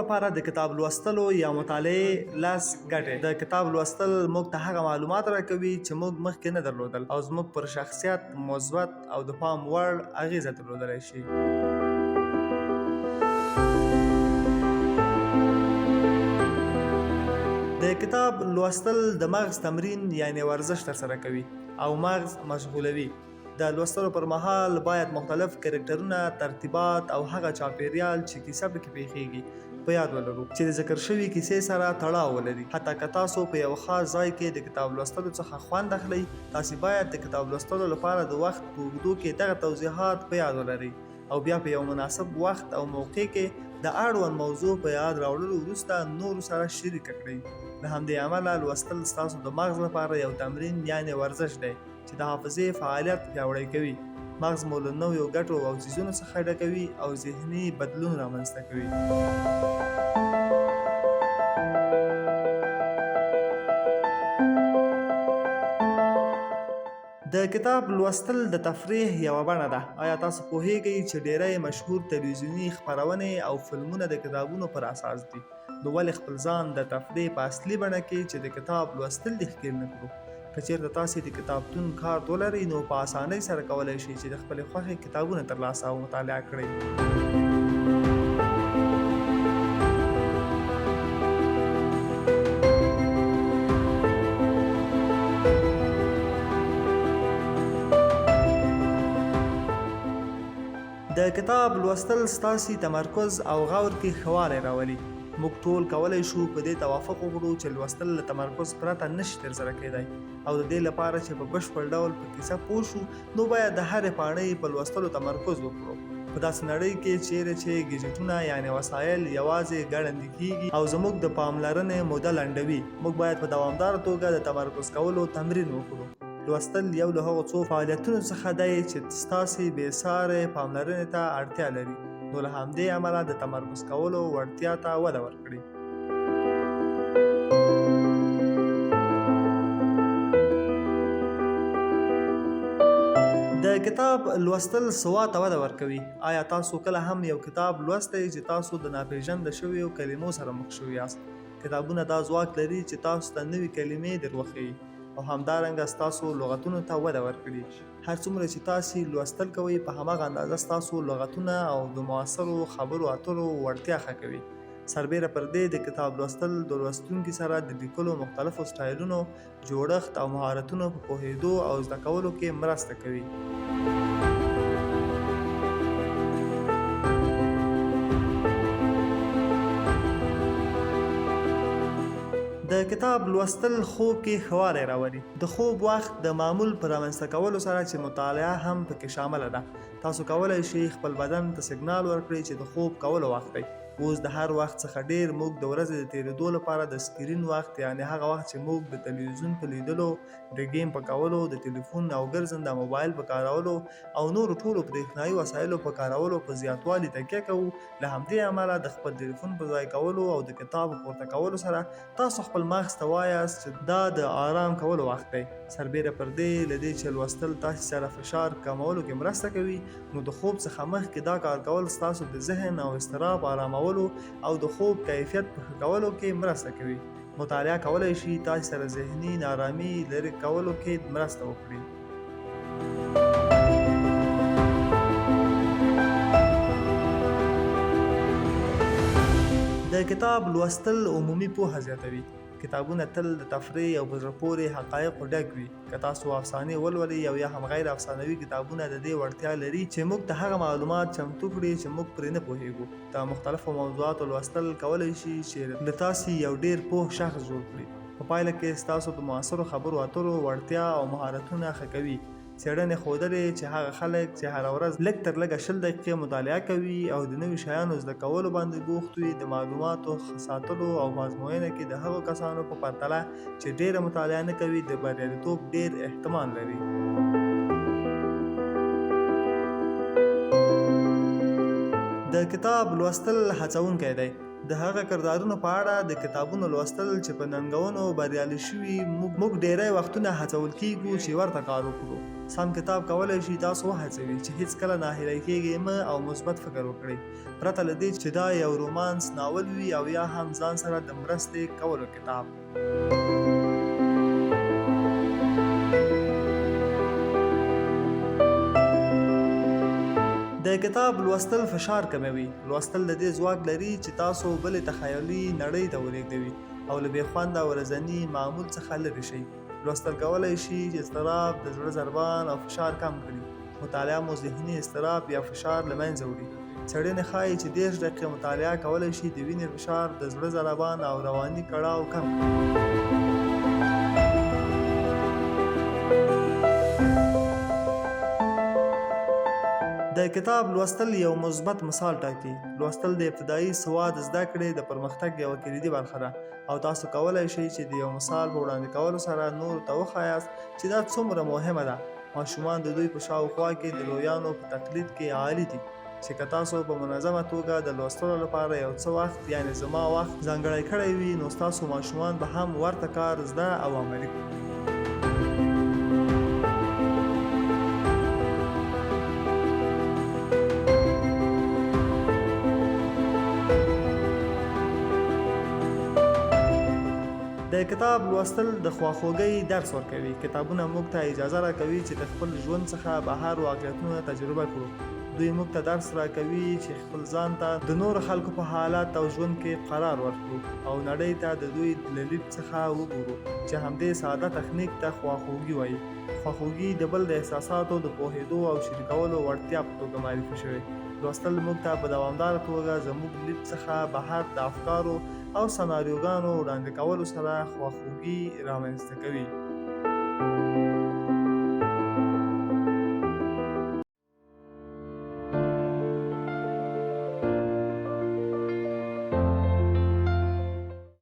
لپاره د کتاب لوستلو یا مطالعې لاس ګټې. د کتاب لوستل موږ ته هغه معلومات راکوي چې موږ مخکې نه درلودل او زموږ پر شخصیت مثبت او د پام وړ اغیزه درلودلی شي. د کتاب لوستل د مغز تمرین یعنی ورزش ترسره کوي او مغز مشغولوي. د لوستلو پر مهال باید مختلف کرکټرونه، ترتیبات او هغه چاپیریال چې کیسه پکې پیښیږي په یاد ولرو چې د ذکر شوي کیسې سره تړاو ولري. حتی که تاسو په یو خاص ځای کې د کتاب لوستلو څخه خوند اخلئ، تاسو باید د کتاب لوستلو لپاره د وخت په اوږدو کې دغه توضیحات په یاد ولرئ او بیا په یو مناسب وخت او موقع کې د اړوند موضوع په یاد راوړلو وروسته نورو سره شریک کړئ. له همدې امله لوستل ستاسو د مغز لپاره یو تمرین یعنی ورزش دی چې د حافظې فعالیت پیاوړی کوي. مغز مو له نویو ګټو او څیزونو څخه ډکوي او ذهني بدلون رامنځته کوي. د کتاب لوستل د تفریح یوه بڼه ده. آیا تاسو پوهیږئ چې ډیری مشهور تلویزیوني خپرونې او فلمونه د کتابونو پر اساس دي؟ نو ولې خپل ځان د تفریح په اصلي بڼه کې چې د کتاب لوستل دې ښکېل نه کړو؟ که چېرته تاسې د کتابتون کارت ولرئ نو په اسانۍ سره کولی شئ چې د خپلې خوښې کتابونه ترلاسه او مطالعه کړئ. د کتاب لوستل ستاسې تمرکز او غور کې ښه والی راولي. موږ ټول کولی شو په دې توافق وکړو چې لوستل له تمرکز پرته نشي ترسره کیدی او د دې لپاره چې په بشپړ ډول په کیسه پوه شو نو باید د هرې پاڼۍ په لوستلو تمرکز وکړو. په داسې نړۍ کې چیرې چې ګیجټونه یعنی وسایل یوازې ګړندي کیږي او زموږ د پاملرنې موده لنډوي، موږ باید په دوامداره توګه د تمرکز کولو تمرین وکړو. لوستل یو له هغو څو فعالیتونو څخه دی چې ستاسې بېسارې پاملرنې ته اړتیا لري، نو له همدې امله د تمرکز کولو وړتیا ته وده ورکړي. د کتاب لوستل سواد ته وده ورکوي. آیا تاسو کله هم یو کتاب لوستی چې تاسو د ناپېژنده شویو کلمو سره مخ شوي یاست؟ کتابونه دا ځواک لري چې تاسو ته نوې کلمې در وښیي او همدارنګه ستاسو لغتونو ته وده ورکړي. هر څومره چې تاسې لوستل کوئ په هماغه اندازه ستاسو لغتونه او د معاصرو خبرو اترو وړتیا ښه کوي. سربیره پر دې د کتاب لوستل د لوستونکي سره د لیکلو مختلفو سټایلونو، جوړښت او مهارتونو په پوهېدو او زده کولو کې مرسته کوي. د کتاب لوستل خوب کې ښه والی راولي. د خوب وخت د معمول په رامنځته کولو سره چې مطالعه هم پکې شامله ده. تاسو کولی شئ خپل بدن ته سیګنال ورکړئ چې د خوب کولو وخت دی. اوس د هر وخت څخه ډیر موږ د ورځې د تیریدو لپاره د سکرین وخت یعنی هغه وخت چې موږ د تلویزیون په لیدلو، د ګیم په کولو، د ټلیفون او ګرځنده موبایل په کارولو او نورو ټولو برېښنایي وسایلو په کارولو په زیاتوالي تکیه کوو. له همدې امله د خپل ټلیفون په ځای کولو او د کتاب پورته کولو سره تاسو خپل مغز ته وایاست چې دا د آرام کولو وخت دی. سربیره پر دې له دې چې لوستل تاسو سره فشار کمولو کې مرسته کوي، نو د خوب څخه مخکې دا کار کول ستاسو د ذهن او اضطراب آرامولو او د خوب کیفیت په ښه کولو کې مرسته کوي. مطالعه کولی شي تاسو سره ذهني نارامي لرې کولو کې مرسته وکړي. د کتاب لوستل عمومي پوهه زیاتوي. کتابونه تل د تفریح او په زړه پورې حقایقو ډک وي. که تاسو افسانې ولولئ او یا هم غیر افسانوي کتابونه د دې وړتیا لري چې موږ ته هغه معلومات چمتو کړي چې موږ پرې نه پوهیږو. د مختلفو موضوعاتو لوستل کولی شي چې له تاسې یو ډیر پوه شخص جوړ کړي. په پایله کې ستاسو د معاصرو خبرو اترو وړتیا او مهارتونه ښه کوي. څېړنې ښودلې چې هغه خلک چې هره ورځ لږ تر لږه 20 دقیقې مطالعه کوي او د نوي شیانو زده کولو باندې بوخت وي، د معلوماتو ښه ساتلو او په ازموینه کې د هغو کسانو په پرتله چې ډېره مطالعه نه کوي د بریالیتوب ډېر احتمال لري. د کتاب لوستل هڅونکی دی. د هغه کردارونو په اړه د کتابونو لوستل چې په ننګونو بریالي شوي موږ ډیری وختونه هڅول کیږو چې ورته کار وکړو. سم کتاب کولی شي تاسو وهڅوي چې هیڅکله ناهیلی کیږئ مه او مثبت فکر وکړئ، پرته له دې چې دا یو رومانس ناول وي او یا هم ځان سره د مرستې کولو کتاب. د کتاب لوستل فشار کموي. لوستل د دې ځواک لري چې تاسو بلې تخیلي نړۍ ته ولېږدوي او له بې خونده ورځني معمول څخه لرې شئ. لوستل کولی شي چې اضطراب، د زړه ضربان او فشار کم کړي. مطالعه مو ذهني اضطراب یا فشار له منځه وړي. څېړنې ښایي چې 30 دقیقې مطالعه کولی شي د وینې فشار، د زړه ضربان او رواني کړاو کم کړي. د کتاب لوستل یو مثبت مثال ټاکي. لوستل د ابتدایي سواد زده کړې د پرمختګ یوه کلیدي برخه ده او تاسو کولی شئ چې د یو مثال په وړاندې کولو سره نورو ته وښایاست چې دا څومره مهمه ده. ماشومان د دوی په شاوخوا کې د لویانو په تقلید کې عالي دي چې که تاسو په منظمه توګه د لوستلو لپاره یو څه وخت، یعنی زما وخت، ځانګړی کړی وي، نو ستاسو ماشومان به هم ورته کار زده او عملي کړي. د کتاب لوستل د خواخوږۍ درس ورکوي. کتابونه موږ ته اجازه راکوي چې د خپل ژوند څخه بهر واقعیتونه تجربه کړو. دوی موږ ته درس راکوي چې خپل ځان ته د نورو خلکو په حالات او ژوند کې قرار ورکړو او نړۍ ته د دوی له لید څخه وګورو چې همدې ساده تخنیک ته خواخوږي وایي. خواخوږي د بل د احساساتو د پوهېدو او شریکولو وړتیا په توګه معرفي شوې. لوستل موږ ته په دوامداره توګه زموږ لید څخه بهر د افکارو او سناریوګانو وړاندې کولو سره خواخوږي رامنځته کوي.